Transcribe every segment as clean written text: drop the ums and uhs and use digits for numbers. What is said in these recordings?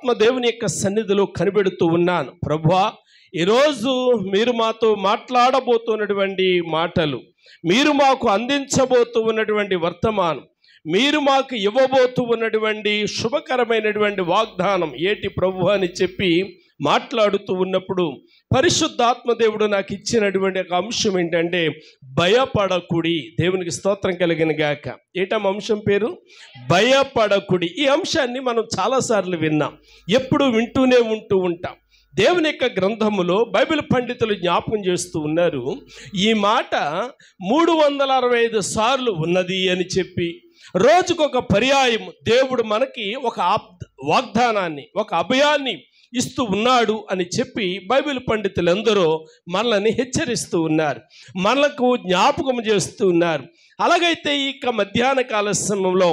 పరిశుద్ధాత్మ దేవుని యొక్క సన్నిధిలో కనిపెడుతూ ఉన్నాను. ప్రభువా, ఈరోజు మీరు మాతో మాట్లాడబోతున్నటువంటి మాటలు, మీరు మాకు అందించబోతూ ఉన్నటువంటి వర్తమానం, మీరు మాకు ఇవ్వబోతూ ఉన్నటువంటి శుభకరమైనటువంటి వాగ్దానం ఏటి ప్రభు అని చెప్పి మాట్లాడుతూ ఉన్నప్పుడు పరిశుద్ధాత్మ దేవుడు నాకు ఇచ్చినటువంటి ఒక అంశం ఏంటంటే భయపడకుడి. దేవునికి స్తోత్రం కలిగిన గాక. ఏటమ్మ అంశం పేరు? భయపడకుడి. ఈ అంశాన్ని మనం చాలాసార్లు విన్నాం, ఎప్పుడు వింటూనే ఉంటాం. దేవుని యొక్క గ్రంథములో బైబిల్ పండితులు జ్ఞాపకం చేస్తూ ఉన్నారు, ఈ మాట 365 సార్లు ఉన్నది అని చెప్పి, రోజుకొక పర్యాయం దేవుడు మనకి ఒక వాగ్దానాన్ని, ఒక అభయాన్ని ఇస్తూ ఉన్నాడు అని చెప్పి బైబిల్ పండితులందరూ మనల్ని హెచ్చరిస్తూ ఉన్నారు, మనకు జ్ఞాపకం చేస్తూ ఉన్నారు. అలాగైతే ఇక మధ్యాహ్న కాల సమయంలో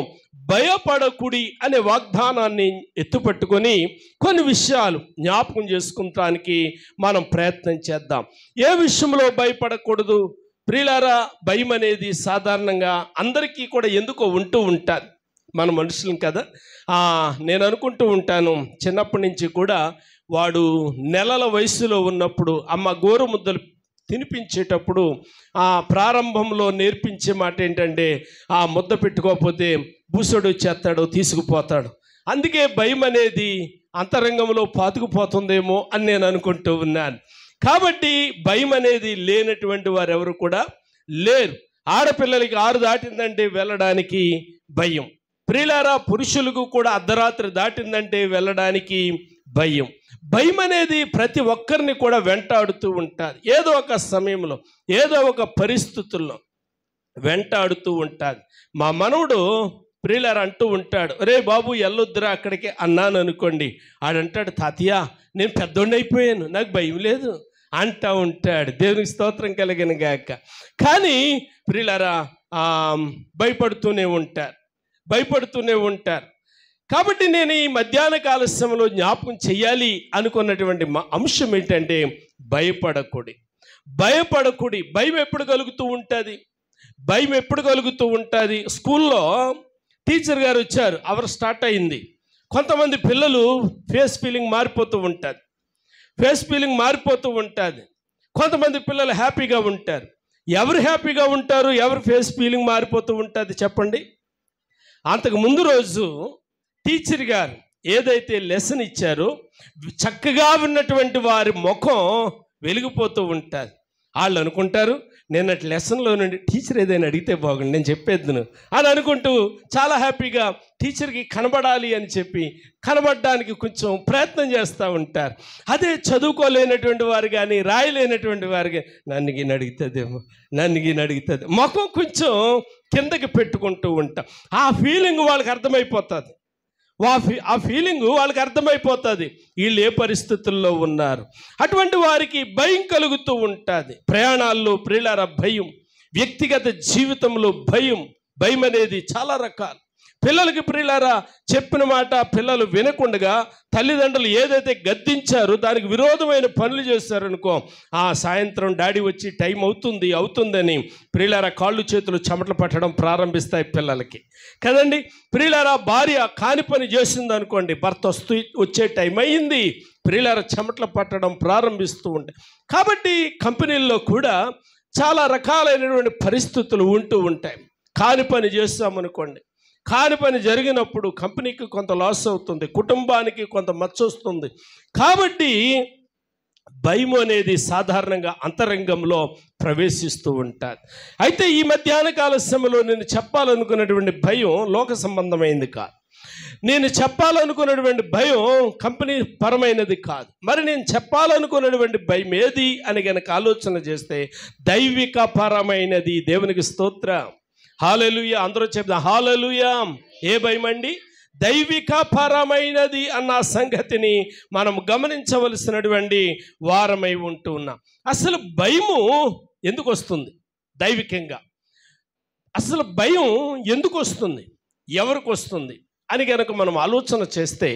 భయపడకుడి అనే వాగ్దానాన్ని ఎత్తుపట్టుకొని కొన్ని విషయాలు జ్ఞాపకం చేసుకుంటానికి మనం ప్రయత్నం చేద్దాం. ఏ విషయంలో భయపడకూడదు ప్రియులారా? భయం అనేది సాధారణంగా అందరికీ కూడా ఎందుకో ఉంటూ ఉంటుంది. మన మనుషులం కదా. నేను అనుకుంటూ ఉంటాను, చిన్నప్పటి నుంచి కూడా వాడు నెలల వయసులో ఉన్నప్పుడు అమ్మ గోరు ముద్దలు తినిపించేటప్పుడు ప్రారంభంలో నేర్పించే మాట ఏంటంటే, ఆ ముద్ద పెట్టుకోకపోతే బూసడు చేస్తాడు, తీసుకుపోతాడు. అందుకే భయం అనేది అంతరంగంలో పాతుకుపోతుందేమో అని నేను అనుకుంటూ ఉన్నాను. కాబట్టి భయం అనేది లేనటువంటి వారు ఎవరు కూడా లేరు. ఆడపిల్లలకి 6 దాటిందంటే వెళ్ళడానికి భయం. ప్రియులారా, పురుషులకు కూడా అర్ధరాత్రి దాటిందంటే వెళ్ళడానికి భయం. భయం అనేది ప్రతి ఒక్కరిని కూడా వెంటాడుతూ ఉంటుంది. ఏదో ఒక సమయంలో, ఏదో ఒక పరిస్థితుల్లో వెంటాడుతూ ఉంటుంది. మా మనవుడు ప్రియులారా అంటూ ఉంటాడు, రే బాబు ఎల్లొద్దురా అక్కడికి అన్నాను అనుకోండి, ఆడంటాడు, తాతయ్య నేను పెద్దోడిని అయిపోయాను, నాకు భయం లేదు అంటూ ఉంటాడు. దేవునికి స్తోత్రం కలిగిన గాక. కానీ ప్రియులారా భయపడుతూనే ఉంటారు. కాబట్టి నేను ఈ మధ్యాహ్న కాల సమయంలో జ్ఞాపకం చేయాలి అనుకున్నటువంటి అంశం ఏంటంటే భయపడకుడి. భయం ఎప్పుడు కలుగుతూ ఉంటుంది? స్కూల్లో టీచర్ గారు వచ్చారు, అవర్ స్టార్ట్ అయింది. కొంతమంది పిల్లలు ఫేస్ ఫీలింగ్ మారిపోతూ ఉంటుంది. కొంతమంది పిల్లలు హ్యాపీగా ఉంటారు. ఎవరు హ్యాపీగా ఉంటారు, ఎవరు ఫేస్ ఫీలింగ్ మారిపోతూ ఉంటుంది చెప్పండి? అంతకు ముందు రోజు టీచర్ గారు ఏదైతే లెసన్ ఇచ్చారో చక్కగా ఉన్నటువంటి వారి ముఖం వెలిగిపోతూ ఉంటుంది. వాళ్ళు అనుకుంటారు, నిన్నటి లెసన్లో నుండి టీచర్ ఏదైనా అడిగితే బాగుండు, నేను చెప్పేద్దును అని అనుకుంటూ చాలా హ్యాపీగా టీచర్కి కనబడాలి అని చెప్పి కనబడడానికి కొంచెం ప్రయత్నం చేస్తూ ఉంటారు. అదే చదువుకోలేనటువంటి వారు కానీ, రాయలేనటువంటి వారు కానీ, నన్ను గీని అడుగుతుంది ముఖం కొంచెం కిందకి పెట్టుకుంటూ ఉంటాం. ఆ ఫీలింగ్ వాళ్ళకి అర్థమైపోతుంది. వీళ్ళు ఏ పరిస్థితుల్లో ఉన్నారు. అటువంటి వారికి భయం కలుగుతూ ఉంటుంది. ప్రయాణాల్లో ప్రియులారా భయం, వ్యక్తిగత జీవితంలో భయం అనేది చాలా రకాలు. పిల్లలకి ప్రియులారా చెప్పిన మాట పిల్లలు వినకుండా తల్లిదండ్రులు ఏదైతే గద్దించారో దానికి విరోధమైన పనులు చేస్తారనుకో, సాయంత్రం డాడీ వచ్చి టైం అవుతుందని ప్రియులారా కాళ్ళు చేతులు చెమటలు పట్టడం ప్రారంభిస్తాయి పిల్లలకి కదండి. ప్రియులారా భార్య కాని పని చేసింది అనుకోండి, భర్త వచ్చే టైం అయింది, ప్రియులారా చెమటలు పట్టడం ప్రారంభిస్తూ ఉంటాయి. కాబట్టి కంపెనీల్లో కూడా చాలా రకాలైనటువంటి పరిస్థితులు ఉంటూ ఉంటాయి. కాని పని చేస్తామనుకోండి, కాని పని జరిగినప్పుడు కంపెనీకి కొంత లాస్ అవుతుంది, కుటుంబానికి కొంత మచ్చ వస్తుంది. కాబట్టి భయం అనేది సాధారణంగా అంతరంగంలో ప్రవేశిస్తూ ఉంటుంది. అయితే ఈ మధ్యాహ్న కాల సమయంలో నేను చెప్పాలనుకున్నటువంటి భయం లోక సంబంధమైనది కాదు. నేను చెప్పాలనుకున్నటువంటి భయం కంపెనీ పరమైనది కాదు. మరి నేను చెప్పాలనుకున్నటువంటి భయం ఏది అని కనుక ఆలోచన చేస్తే దైవిక పరమైనది. దేవునికి స్తోత్రం, హల్లెలూయా. అందరూ చెప్తాం హల్లెలూయా. ఏ భయం అండి? దైవిక పరమైనది అన్న సంగతిని మనం గమనించవలసినటువంటి వారమై ఉంటూ ఉన్నాం. అసలు భయము ఎందుకు వస్తుంది దైవికంగా? అసలు భయం ఎందుకు వస్తుంది, ఎవరికి వస్తుంది అని కనుక మనం ఆలోచన చేస్తే,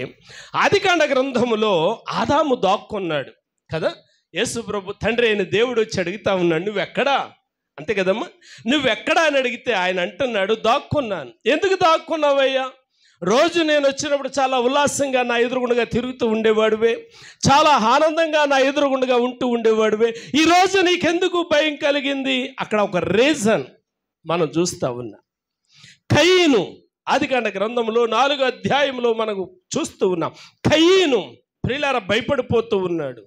ఆదికాండ గ్రంథములో ఆదాము దాక్కున్నాడు కదా. యేసు ప్రభు తండ్రి అయిన దేవుడు వచ్చి అడుగుతా ఉన్నాడు, నువ్వెక్కడా అంతే కదమ్మా, నువ్వెక్కడా అని అడిగితే ఆయన అంటున్నాడు, దాక్కున్నాను. ఎందుకు దాక్కున్నావయ్యా? రోజు నేను వచ్చినప్పుడు చాలా ఉల్లాసంగా నా ఎదురుగుండగా తిరుగుతూ ఉండేవాడివే, చాలా ఆనందంగా నా ఎదురుగుండగా ఉంటూ ఉండేవాడివే, ఈరోజు నీకెందుకు భయం కలిగింది? అక్కడ ఒక రీజన్ మనం చూస్తూ ఉన్నాం. కయీను ఆదికాండ గ్రంథంలో 4వ అధ్యాయంలో మనకు చూస్తూ ఉన్నాం. కయీను ప్రియులారా భయపడిపోతూ ఉన్నాడు,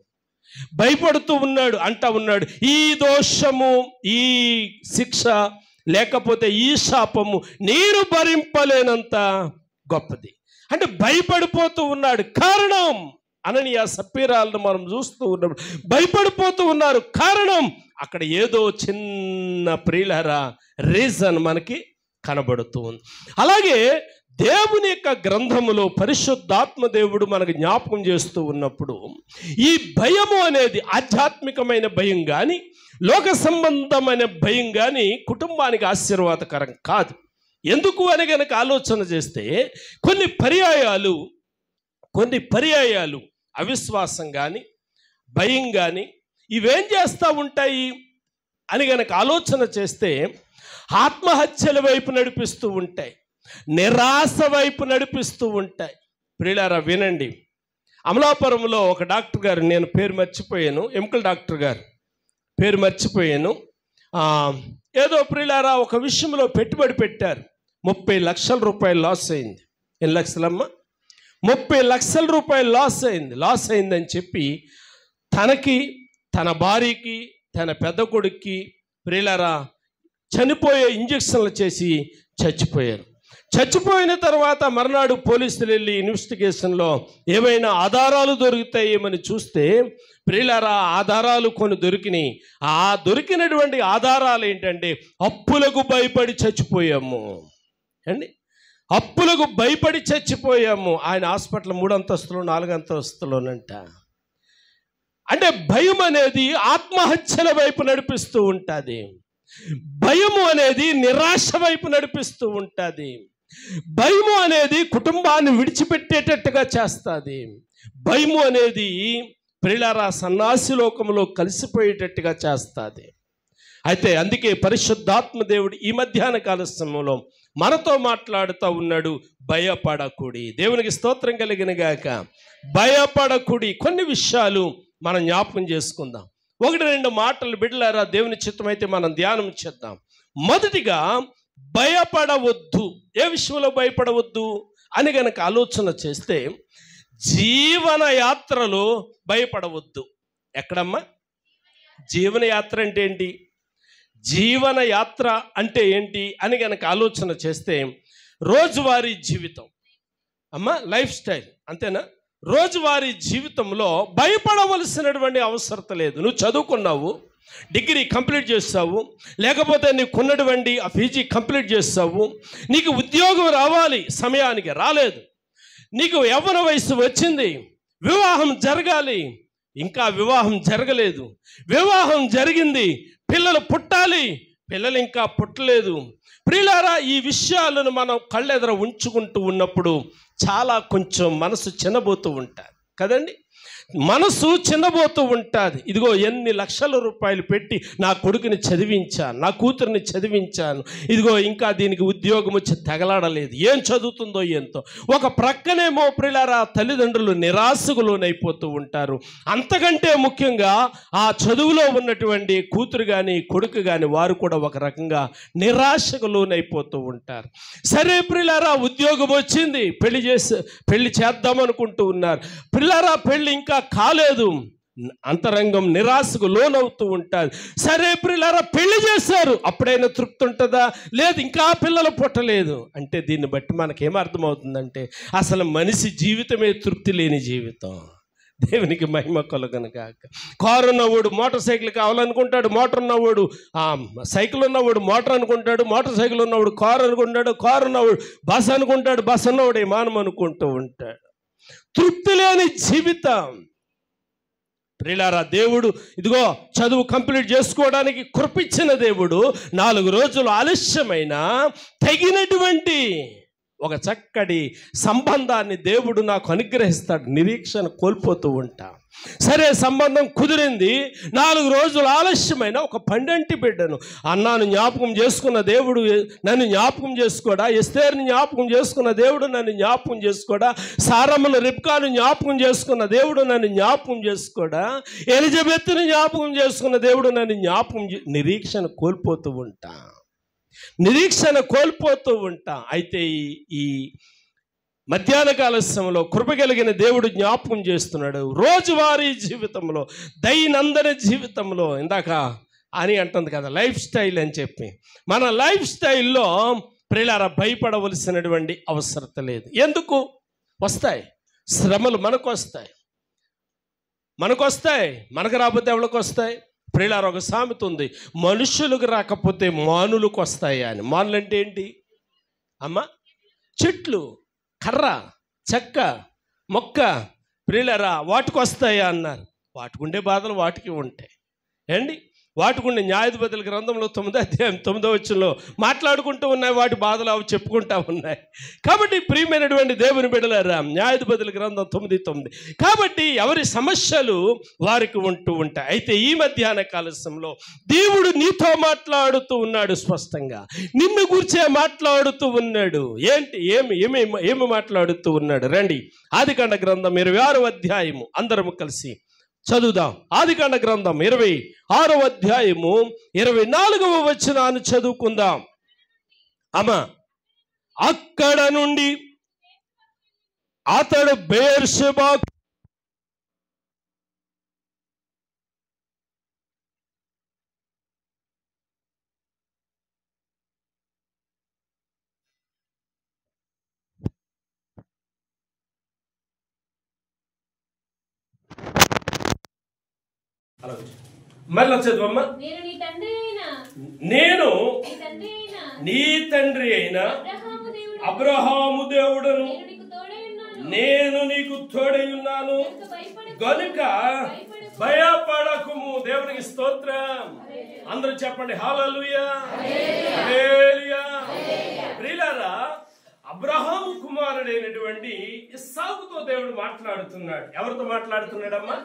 భయపడుతూ ఉన్నాడు, అంటా ఉన్నాడు, ఈ దోషము, ఈ శిక్ష, లేకపోతే ఈ శాపము నేను భరింపలేనంత గొప్పది. అంటే భయపడిపోతూ ఉన్నాడు. కారణం అననీయ సప్పీరాలను మనం చూస్తూ ఉన్నప్పుడు భయపడిపోతూ ఉన్నారు. కారణం అక్కడ ఏదో చిన్న ప్రియులారా రీజన్ మనకి కనబడుతూ ఉంది. అలాగే దేవుని యొక్క గ్రంథములో పరిశుద్ధాత్మ దేవుడు మనకు జ్ఞాపకం చేస్తూ ఉన్నప్పుడు ఈ భయము అనేది ఆధ్యాత్మికమైన భయం కానీ, లోక సంబంధమైన భయం కానీ కుటుంబానికి ఆశీర్వాదకరం కాదు. ఎందుకు అని కనుక ఆలోచన చేస్తే కొన్ని పర్యాయాలు అవిశ్వాసం కానీ, భయం కానీ ఇవేం చేస్తూ ఉంటాయి అని కనుక ఆలోచన చేస్తే ఆత్మహత్యల వైపు నడిపిస్తూ ఉంటాయి, నిరాశ వైపు నడిపిస్తూ ఉంటాయి. ప్రియులారా వినండి, అమలాపురంలో ఒక డాక్టర్ గారు, నేను పేరు మర్చిపోయాను, ఎముకల డాక్టర్ గారు పేరు మర్చిపోయాను, ఏదో ప్రియులారా ఒక విషయంలో పెట్టుబడి పెట్టారు, 30 లక్షల రూపాయలు లాస్ అయింది. ఎన్ని లక్షలమ్మా? 30 లక్షల రూపాయలు లాస్ అయిందని చెప్పి తనకి, తన భార్యకి, తన పెద్ద కొడుక్కి ప్రియులారా చనిపోయే ఇంజక్షన్లు చేసి చచ్చిపోయారు. చచ్చిపోయిన తర్వాత మర్నాడు పోలీసులు వెళ్ళి ఇన్వెస్టిగేషన్లో ఏమైనా ఆధారాలు దొరుకుతాయేమని చూస్తే ప్రియులారా ఆధారాలు కొన్ని దొరికినాయి. ఆ దొరికినటువంటి ఆధారాలు ఏంటంటే అప్పులకు భయపడి చచ్చిపోయాము అండి, అప్పులకు భయపడి చచ్చిపోయాము. ఆయన హాస్పిటల్ 3 అంతస్తులు 4 అంతస్తులోనంట. అంటే భయం అనేది ఆత్మహత్యల వైపు నడిపిస్తూ ఉంటుంది, భయము అనేది నిరాశ వైపు నడిపిస్తూ ఉంటుంది, భయము అనేది కుటుంబాన్ని విడిచిపెట్టేటట్టుగా చేస్తుంది, భయము అనేది ప్రియులారా సన్నాసి లోకంలో కలిసిపోయేటట్టుగా చేస్తుంది. అయితే అందుకే పరిశుద్ధాత్మ దేవుడు ఈ మధ్యాహ్న కాల సమయంలో మనతో మాట్లాడుతూ ఉన్నాడు, భయపడకుడి. దేవునికి స్తోత్రం కలిగిన గాక. భయపడకుడి. కొన్ని విషయాలు మనం జ్ఞాపకం చేసుకుందాం. 1-2 మాటలు బిడ్డలారా దేవుని చిత్తమైతే మనం ధ్యానం చేద్దాం. మొదటిగా భయపడవద్దు. ఏ విషయంలో భయపడవద్దు అని గనక ఆలోచన చేస్తే జీవన యాత్రలో భయపడవద్దు. ఎక్కడమ్మా? జీవన యాత్ర అంటే ఏంటి? జీవన యాత్ర అంటే ఏంటి అని గనక ఆలోచన చేస్తే రోజువారీ జీవితం అమ్మా, లైఫ్ స్టైల్, అంతేనా? రోజువారీ జీవితంలో భయపడవలసినటువంటి అవసరం లేదు. నువ్వు చదువుకున్నావు, డిగ్రీ కంప్లీట్ చేస్తావు, లేకపోతే నీకున్నటువంటి ఆ పీజీ కంప్లీట్ చేస్తావు, నీకు ఉద్యోగం రావాలి, సమయానికి రాలేదు, నీకు యవ్వన వయసు వచ్చింది, వివాహం జరగాలి, ఇంకా వివాహం జరగలేదు, వివాహం జరిగింది, పిల్లలు పుట్టాలి, పిల్లలు ఇంకా పుట్టలేదు. ప్రియులారా ఈ విషయాలను మనం కళ్ళెదర ఉంచుకుంటూ ఉన్నప్పుడు చాలా కొంచెం మనసు చిన్నబోతూ ఉంటుంది కదండి, మనసు చిన్నబోతూ ఉంటుంది. ఇదిగో ఎన్ని లక్షల రూపాయలు పెట్టి నా కొడుకుని చదివించాను, నా కూతురిని చదివించాను, ఇదిగో ఇంకా దీనికి ఉద్యోగం వచ్చి తగలాడలేదు, ఏం చదువుతుందో ఎంతో. ఒక ప్రక్కనేమో ప్రియులారా తల్లిదండ్రులు నిరాశకు లోనైపోతూ ఉంటారు. అంతకంటే ముఖ్యంగా ఆ చదువులో ఉన్నటువంటి కూతురు కానీ కొడుకు కానీ వారు కూడా ఒక రకంగా నిరాశకు లోనైపోతూ ఉంటారు. సరే ప్రియులారా ఉద్యోగం వచ్చింది, పెళ్లి చేద్దామనుకుంటూ ఉన్నారు. ప్రియులారా పెళ్లి ఇంకా కాలేదు, అంతరంగం నిరాశకు లోనవుతూ ఉంటుంది. సరే ప్రియులారా పెళ్లి చేశారు, అప్పుడైనా తృప్తి ఉంటుందా? లేదు, ఇంకా పిల్లలు పుట్టలేదు. అంటే దీన్ని బట్టి మనకేమర్థమవుతుందంటే అసలు మనిషి జీవితమే తృప్తి లేని జీవితం. దేవునికి మహిమ కలుగును గాక. కారు ఉన్నవాడు మోటార్ సైకిల్ కావాలనుకుంటాడు, మోటార్ ఉన్నవాడు సైకిల్ ఉన్నవాడు మోటార్ అనుకుంటాడు, మోటార్ సైకిల్ ఉన్నవాడు కారు అనుకుంటాడు, కారు ఉన్నవాడు బస్ అనుకుంటాడు, బస్ ఉన్నవాడు విమానం అనుకుంటూ ఉంటాడు. తృప్తి లేని జీవితం. ప్రియులారా దేవుడు ఇదిగో చదువు కంప్లీట్ చేసుకోవడానికి కృపిచ్చిన దేవుడు 4 రోజులు ఆలస్యమైన తగినటువంటి ఒక చక్కటి సంబంధాన్ని దేవుడు నాకు అనుగ్రహిస్తాడు. నిరీక్షణ కోల్పోతూ ఉంటా. సరే, సంబంధం కుదిరింది. 4 రోజులు ఆలస్యమైన ఒక పండంటి బిడ్డను అన్నాను జ్ఞాపకం చేసుకున్న దేవుడు నన్ను జ్ఞాపకం చేసుకోడా? ఎస్తేరుని జ్ఞాపకం చేసుకున్న దేవుడు నన్ను జ్ఞాపకం చేసుకోడా? సారమ్మను రిబ్కాను జ్ఞాపకం చేసుకున్న దేవుడు నన్ను జ్ఞాపకం చేసుకోడా? ఎలిజబెత్తుని జ్ఞాపకం చేసుకున్న దేవుడు నన్ను జ్ఞాపకం నిరీక్షణ కోల్పోతూ ఉంటా. అయితే ఈ మధ్యాహ్న కాల సమయంలో కృప కలిగిన దేవుడు జ్ఞాపకం చేస్తున్నాడు. రోజువారీ జీవితంలో, దైనందిన జీవితంలో, ఇందాక అని అంటుంది కదా లైఫ్ స్టైల్ అని చెప్పి, మన లైఫ్ స్టైల్లో ప్రియులారా భయపడవలసినటువంటి అవసరత లేదు. ఎందుకు? వస్తాయి శ్రమలు, మనకు వస్తాయి. మనకు రాకపోతే ఎవరికి వస్తాయి? ప్రియులారా ఒక సామెత ఉంది, మనుషులకు రాకపోతే మానులకు వస్తాయి అని. మానులు అంటే ఏంటి అమ్మ? చెట్లు, కర్ర, చెక్క, మొక్క. ప్రియులారా వాటికి వస్తాయా అన్నారు. వాటికి ఉండే బాధలు వాటికి ఉంటాయి ఏండి. వాటికి ఉండే న్యాయాధిపతుల గ్రంథంలో 9వ అధ్యాయం 9వ వచనంలో మాట్లాడుకుంటూ ఉన్నాయి, వాటి బాధలు అవి చెప్పుకుంటూ ఉన్నాయి. కాబట్టి ప్రియమైనటువంటి దేవుని బిడ్డలారా, న్యాయాధిపతుల గ్రంథం 9:9. కాబట్టి ఎవరి సమస్యలు వారికి ఉంటూ ఉంటాయి. అయితే ఈ మధ్యాహ్న కాల సమయంలో దేవుడు నీతో మాట్లాడుతూ ఉన్నాడు. స్పష్టంగా నిన్ను గురించే మాట్లాడుతూ ఉన్నాడు. ఏమి మాట్లాడుతూ ఉన్నాడు? రండి, ఆదికాండ గ్రంథం 26వ అధ్యాయము అందరము కలిసి చదువుదాం. ఆదికాండ గ్రంథం 26వ అధ్యాయము 24వ వచనాన్ని చదువుకుందాం. అమ్మా, అక్కడ నుండి అతడు బెయేర్షెబా మళ్ళీ చదువమ్మా. నేను నీ తండ్రి అయిన అబ్రహాము దేవుడను, నేను నీకు తోడై ఉన్నాను గనుక భయపడకుము. దేవునికి స్తోత్రం. అందరూ చెప్పండి హల్లెలూయా, హల్లెలూయా. ప్రియులారా, అబ్రహాము కుమారుడైనటువంటి ఇస్సాకుతో దేవుడు మాట్లాడుతున్నాడు. ఎవరితో మాట్లాడుతున్నాడమ్మా?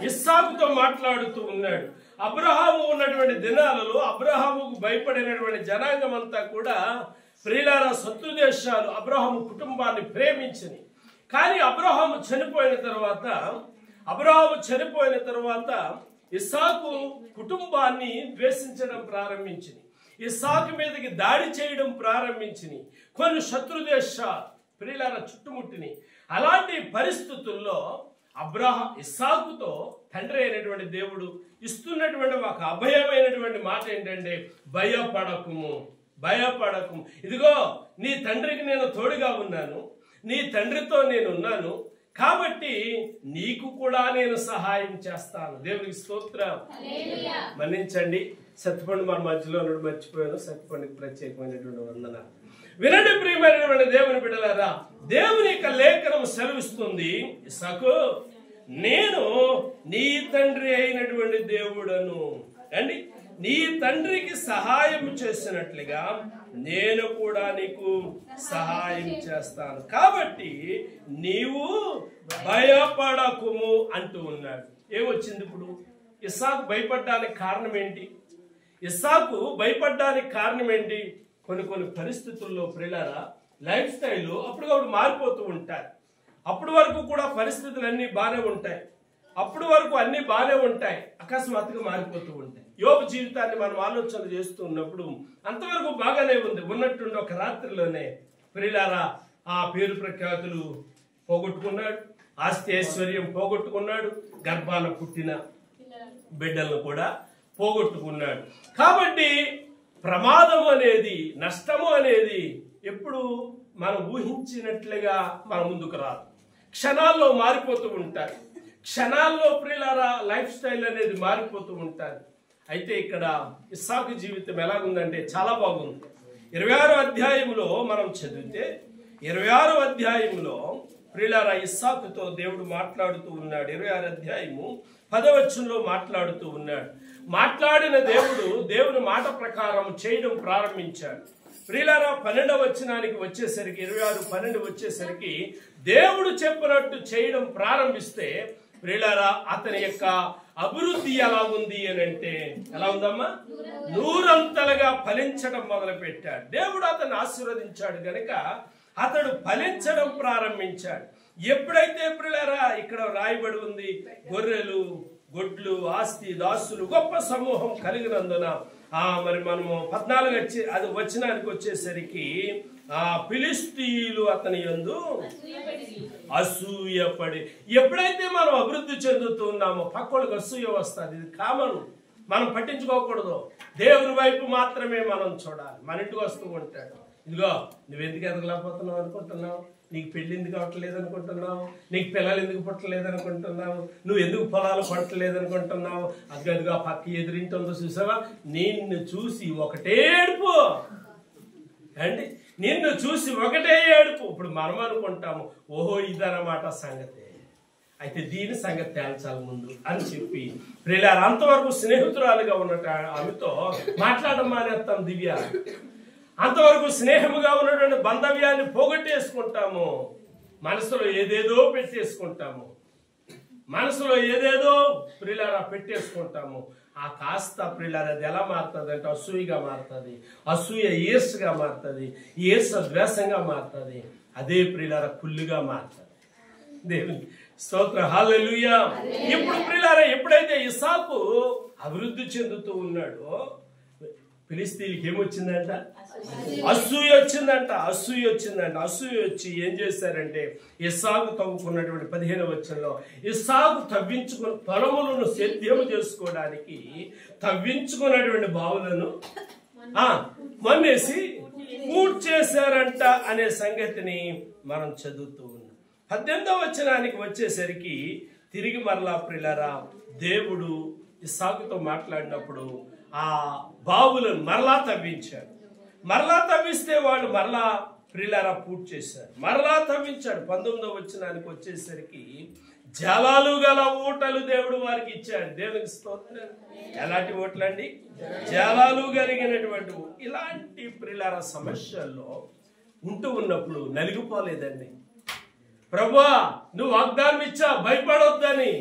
ఇస్సాకుతో మాట్లాడుతూ ఉన్నాడు. అబ్రహాము ఉన్నటువంటి దినాలలో అబ్రహాముకు భయపడినటువంటి జనాంగం అంతా కూడా ప్రియులారా శత్రు దేశాలు అబ్రహాము కుటుంబాన్ని ప్రేమించింది. కానీ అబ్రహాము చనిపోయిన తర్వాత ఇస్సాకు కుటుంబాన్ని ద్వేషించడం ప్రారంభించింది. ఇస్సాకు మీదకి దాడి చేయడం ప్రారంభించింది. కొన్ని శత్రు దేశాలు ప్రియులారా చుట్టుముట్టిని. అలాంటి పరిస్థితుల్లో ఇస్సాకుతో తండ్రి అయినటువంటి దేవుడు ఇస్తున్నటువంటి ఒక అభయమైనటువంటి మాట ఏంటంటే, భయపడకుము. ఇదిగో నీ తండ్రికి నేను తోడుగా ఉన్నాను, నీ తండ్రితో నేను ఉన్నాను, కాబట్టి నీకు కూడా నేను సహాయం చేస్తాను. దేవునికి స్తోత్రం. మన్నించండి, సత్యపండు మన మధ్యలో మర్చిపోయాను. సత్యపండుకి ప్రత్యేకమైనటువంటి వందనాలు. వినండి ప్రియమైనటువంటి దేవుని బిడ్డలారా, దేవుని యొక్క లేఖనం సెలవిస్తుంది, ఇస్సాకు నేను నీ తండ్రి అయినటువంటి దేవుడను అండి. నీ తండ్రికి సహాయం చేసినట్లుగా నేను కూడా నీకు సహాయం చేస్తాను, కాబట్టి నీవు భయపడకుము అంటూ ఉన్నాడు. ఏమొచ్చింది ఇప్పుడు? ఇస్సాకు భయపడడానికి కారణం ఏంటి? కొన్ని పరిస్థితుల్లో ప్రియులారా లైఫ్ స్టైల్ అప్పుడు మారిపోతూ ఉంటాయి. అప్పుడు వరకు కూడా పరిస్థితులు అన్నీ బాగానే ఉంటాయి, అకస్మాత్తుగా మారిపోతూ ఉంటాయి. యోబు జీవితాన్ని మనం ఆలోచన చేస్తూ ఉన్నప్పుడు అంతవరకు బాగానే ఉంది. ఉన్నట్టుండి ఒక రాత్రిలోనే ప్రియులారా ఆ పేరు ప్రఖ్యాతులు పోగొట్టుకున్నాడు, ఆస్తి ఐశ్వర్యం పోగొట్టుకున్నాడు, గర్భాన పుట్టిన బిడ్డలను కూడా పోగొట్టుకున్నాడు. కాబట్టి ప్రమాదం అనేది, నష్టము అనేది ఎప్పుడు మనం ఊహించినట్లుగా మన ముందుకు రాదు. క్షణాల్లో మారిపోతూ ఉంటాయి. క్షణాల్లో ప్రియులారా లైఫ్ స్టైల్ అనేది మారిపోతూ ఉంటారు. అయితే ఇక్కడ ఇస్సాకు జీవితం ఎలాగుందంటే చాలా బాగుంది. 26వ అధ్యాయంలో మనం చదివితే 26వ అధ్యాయంలో ప్రియులారా ఇస్సాకుతో దేవుడు మాట్లాడుతూ ఉన్నాడు. 26వ అధ్యాయము 10వ వచనంలో మాట్లాడుతూ ఉన్నాడు. మాట్లాడిన దేవుడు దేవుని మాట ప్రకారం చేయడం ప్రారంభించాడు. ప్రియులారా 12వ వచనానికి వచ్చేసరికి 26:12 వచ్చేసరికి దేవుడు చెప్పినట్టు చేయడం ప్రారంభిస్తే ప్రియులారా అతని యొక్క అభివృద్ధి ఎలా ఉంది అని అంటే ఎలా ఉందమ్మా? నూరంతలుగా ఫలించడం మొదలు పెట్టాడు. దేవుడు అతన్ని ఆశీర్వదించాడు గనుక అతడు ఫలించడం ప్రారంభించాడు. ఎప్పుడైతే ప్రియులారా ఇక్కడ రాయబడి ఉంది, గొర్రెలు గొడ్లు ఆస్తి దాసులు గొప్ప సమూహం కలిగినందున మరి మనము 14 వచనానికి వచ్చేసరికి ఫిలిష్తీయులు అతని యందు అసూయపడి. ఎప్పుడైతే మనం అభివృద్ధి చెందుతున్నామో పక్కలకు అసూయ వస్తుంది. ఇది కామన్, మనం పట్టించుకోకూడదు. దేవుని వైపు మాత్రమే మనం చూడాలి. మన ఇంటికి వస్తూ ఉంటాడు, ఇదిగో నువ్వెందుకు ఎదగలేకపోతున్నావు అనుకుంటున్నావు, నీకు పెళ్లి ఎందుకు అవ్వట్లేదు అనుకుంటున్నావు, నీకు పిల్లలు ఎందుకు పుట్టలేదు అనుకుంటున్నావు, నువ్వు ఎందుకు పొలాలు పట్టలేదు అనుకుంటున్నావు, అదిగదిగా పక్క ఎదురింటి ఉందో చూసావా, నిన్ను చూసి ఒకటే ఏడుపు అండి, నిన్ను చూసి ఒకటే ఏడుపు. ఇప్పుడు మనం అనుకుంటాము, ఓహో ఇదన్నమాట సంగతి, అయితే దీని సంగతి తేల్చాలి ముందు అని చెప్పి ప్రియులారా అంతవరకు స్నేహితురాలుగా ఉన్నట్టు ఆమెతో మాట్లాడడం మానేస్తాం. దివ్య అంతవరకు స్నేహముగా ఉన్నటువంటి బంధవ్యాన్ని పోగొట్టేసుకుంటాము. మనసులో ఏదేదో పెట్టేసుకుంటాము. మనసులో ఏదేదో ప్రియులారా పెట్టేసుకుంటాము. ఆ కాస్త ప్రియులారా అది ఎలా మారుతుంది అంటే అసూయగా మారుతుంది, అసూయ ఈర్ష్గా మారుతుంది, ఈర్ష ద్వేషంగా మారుతుంది, అదే ప్రియులారా కుళ్ళుగా మారుతుంది. దేవుని స్తోత్రం, హల్లెలూయా. ఇప్పుడు ప్రియులారా ఎప్పుడైతే ఇస్సాకు అభివృద్ధి చెందుతూ ఉన్నాడో ఫిలిష్తీయులకి ఏమొచ్చిందంట? అసూయ వచ్చిందంట. అసూయ వచ్చి ఏం చేశారంటే ఇస్సాకు తవ్వుకున్నటువంటి 15వ వచనంలో ఇస్సాకు తవ్వించుకున్న పొలములను సేద్యము చేసుకోవడానికి తవ్వించుకున్నటువంటి బావులను మన్నేసి పూర్తి చేశారంట అనే సంగతిని మనం చదువుతూ ఉన్నాం. 18వ వచనానికి వచ్చేసరికి తిరిగి మరలా ప్రియులారా దేవుడు ఇస్సాకుతో మాట్లాడినప్పుడు ఆ బావులను మరలా తవ్వించాడు. మరలా తవ్విస్తే వాళ్ళు మరలా ప్రియులారా పూర్తి చేశారు. మరలా తవ్వించాడు. 19వ వచనానికి వచ్చేసరికి జలాలు గల ఊటలు దేవుడు వారికి ఇచ్చాడు. దేవునికి స్తోత్రం. ఎలాంటి ఊటలండి? జలాలు కలిగినటువంటి. ఇలాంటి ప్రియులారా సమస్యల్లో ఉంటూ ఉన్నప్పుడు నలిగిపోలేదండి. ప్రభువా నువ్వు వాగ్దానం ఇచ్చా, భయపడొద్దని.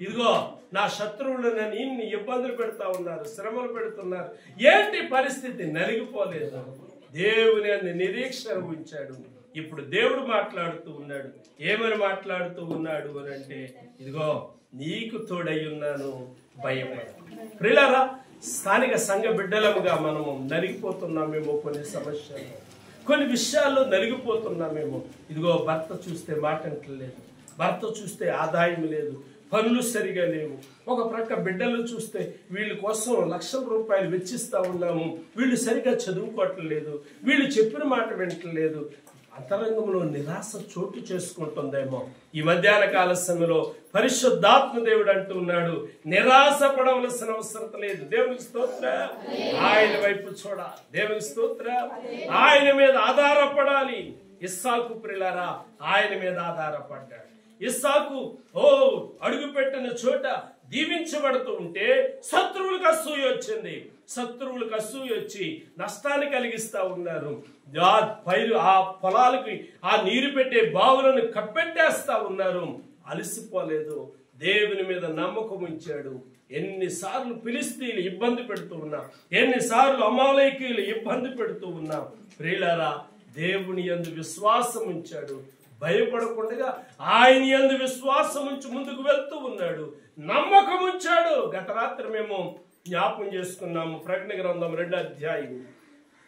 ఇదిగో నా శత్రువులు నన్ను ఇన్ని ఇబ్బందులు పెడతా ఉన్నారు, శ్రమలు పెడుతున్నారు. ఏంటి పరిస్థితి? నలిగిపోలేదు. దేవుని అన్ని నిరీక్షణ ఉంచాడు. ఇప్పుడు దేవుడు మాట్లాడుతూ ఉన్నాడు. ఏమని మాట్లాడుతూ ఉన్నాడు అని అంటే, ఇదిగో నీకు తోడై ఉన్నాను, భయపడ. ప్రియులారా స్థానిక సంఘ బిడ్డలముగా మనము నలిగిపోతున్నామేమో, కొన్ని సమస్యలు కొన్ని విషయాల్లో నలిగిపోతున్నామేమో. ఇదిగో భర్త చూస్తే మాట అంటలేదు, భర్త చూస్తే ఆదాయం లేదు, పనులు సరిగా లేవు. ఒక ప్రక్క బిడ్డలు చూస్తే వీళ్ళ కోసం లక్షల రూపాయలు వెచ్చిస్తా ఉన్నాము, వీళ్ళు సరిగా చదువుకోవట్లేదు, వీళ్ళు చెప్పిన మాట వింటలేదు. అంతరంగంలో నిరాశ చోటు చేసుకుంటుందేమో. ఈ మధ్యాహ్న కాల సమయంలో పరిశుద్ధాత్మ దేవుడు అంటూ ఉన్నాడు, నిరాశ పడవలసిన అవసరం లేదు. దేవునికి స్తోత్రం. ఆయన వైపు చూడాలి. దేవునికి స్తోత్రం. ఆయన మీద ఆధారపడాలి. ఇస్సాకు ప్రియులారా ఆయన మీద ఆధారపడ్డాడు. ఇస్సాకు అడుగు పెట్టిన చోట దీవించబడుతూ ఉంటే శత్రువులకు అసూయ వచ్చింది. శత్రువులకు అసూయ వచ్చి నష్టాన్ని కలిగిస్తా ఉన్నారు. ఆ పొలాలకి ఆ నీరు పెట్టే బావులను కప్పెట్టేస్తా ఉన్నారు. అలసిపోలేదు, దేవుని మీద నమ్మకం ఉంచాడు. ఎన్నిసార్లు ఫిలిష్తీయులు ఇబ్బంది పెడుతూ ఉన్నా, ఎన్నిసార్లు అమాలేకీయులు ఇబ్బంది పెడుతూ ఉన్నా, ప్రియులారా దేవుని యందు విశ్వాసం ఉంచాడు. భయపడకుండా ఆయన యందు విశ్వాసం ఉంచి ముందుకు వెళ్తూ ఉన్నాడు, నమ్మకం ఉంచాడు. గత రాత్రి మేము జ్ఞాపకం చేసుకున్నాము. ప్రకటన గ్రంథం 2వ అధ్యాయం